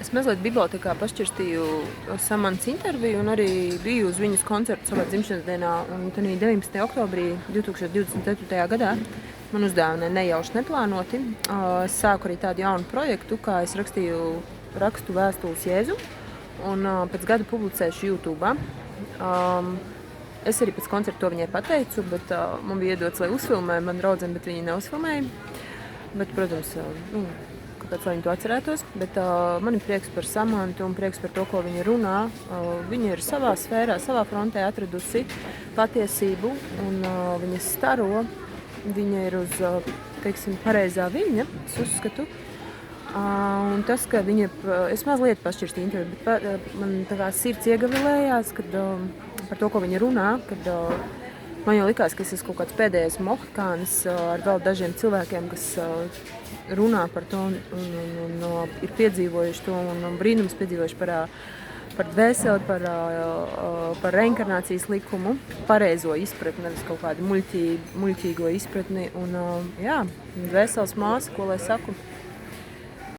Es mazliet bibliotekā pašķirstīju Samantas interviju un arī biju uz viņas koncertu savā dzimšanas dienā. Un tad 19. oktobrī 2024. gadā man uzdāvināja nejauši neplānoti. Es sāku arī tādu jaunu projektu, kā es rakstu vēstules Jēzu un pēc gada publicēšu YouTube. Es arī pēc koncerta to viņai pateicu, bet man bija iedots, lai uzfilmē man draudzene, bet viņi neuzfilmēja. Bet, protams, kāpēc lai viņi to atcerētos, bet man ir prieks par Samantu un prieks par to, ko viņa runā. Viņa ir savā sfērā, savā frontē atradusi patiesību un viņa staro. Viņa ir uz, teiksim, pareizā viļņa, es uzskatu. Un tas, ka viņa, es mazliet pašķirstīju interviju, bet man tā kā sirds iegavilējās, kad par to, ko viņa runā, kad man jau likās, ka es esmu kaut kāds pēdējais mohikānis ar vēl dažiem cilvēkiem, kas runā par to un ir piedzīvojuši to un brīnums piedzīvojuši par dvēseli, par reinkarnācijas likumu, pareizo izpratni, nevis kaut kādu muļķīgo izpratni. Un jā, dvēseles māsa, ko lai saku.